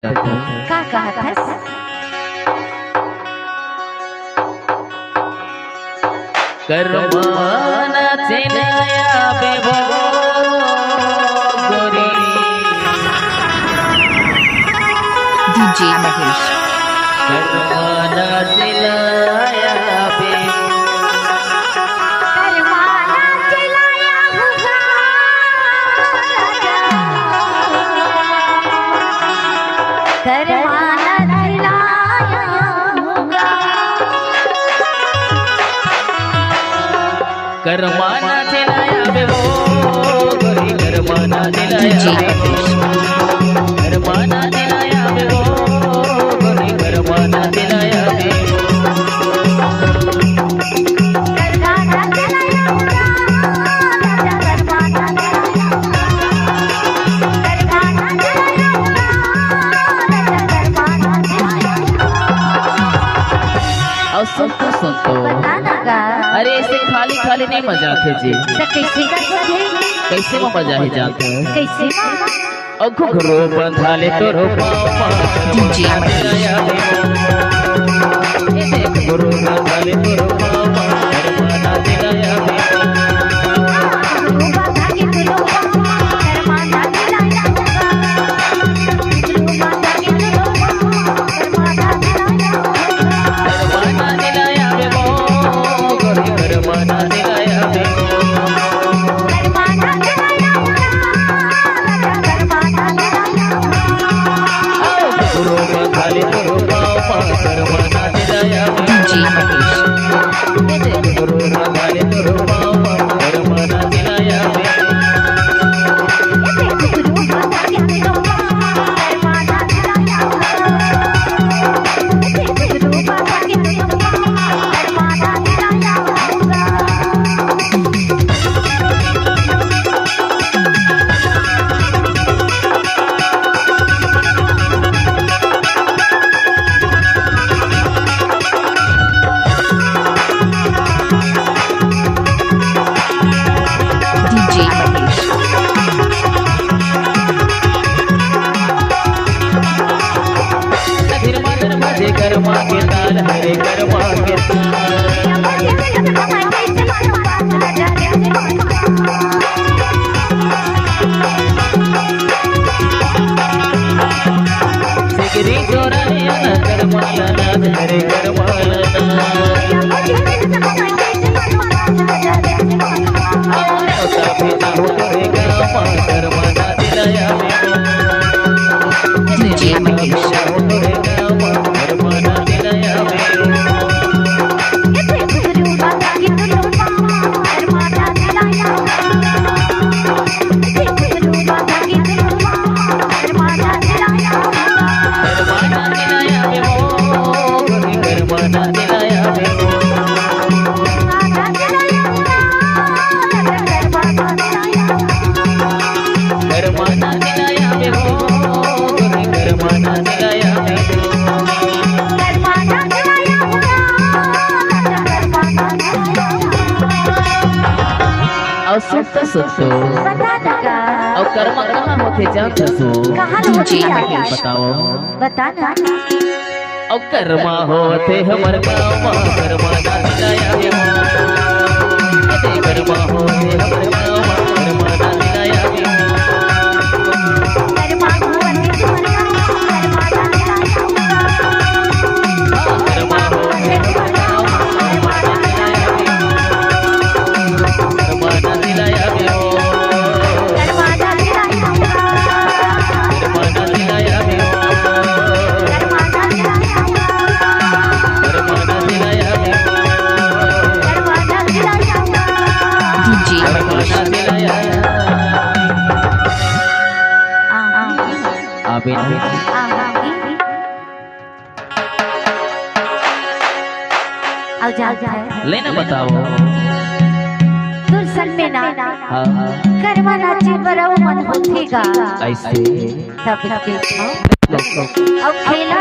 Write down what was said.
का कहत कर्माना चिनाया बेबो गोरी डीजे महेश कर्माना चिनाया बे करवाना चिलाया होगा करवाना चिलाया होगा कर्माना चिनाया बेबो गोरी कर्माना चिनाया कर्माना चिनाया बेबो गोरी कर्माना चिनाया बे करवाना चिलाया होगा करवाना चिलाया होगा करवाना चिलाया और सुन तो बताना का अरे ऐसे खाली खाली नहीं मजा आते जी तो कैसे करते कैसे में मजा ही जाते हैं कैसे घुघरू बंधाले तो रोपा डीजे घुघरू बंधाले तो रोपा करमाना दिलाया करमाना दिलाया बेबो गोरी करमाना दिलाया घुघरू बंधाले तो रोपा करमाना दिलाया घुघरू बंधाले तो रोपा करमाना दिलाया कर्मा के ताल हरे कर्मा के सिगरी चोराया कर्माला नाथ हरे कर्माला कर्माना दिलाया डीजे महेश कर्माना दिलाया कर्माना दिलाया कर्माना दिलाया कर्माना दिलाया कर्माना दिलाया और सुनते सुनते और कर्म कहाँ होते जाते सो बताओ बताना और कर्मा होते हमर गाँव कर्माना दिलाया कर्मा होते हमर गाँव कर्माना दिलाया कर्मा होते हमर गाँव कर्माना दिलाया कर्माना दिलाया कर्माना दिलाया डीजे कर्माना दिलाया आमीन लेना बताओ दुर्सन में ना हाँ करवा नाचे बराव मन होतेगा ऐसे तब देखो अब खेला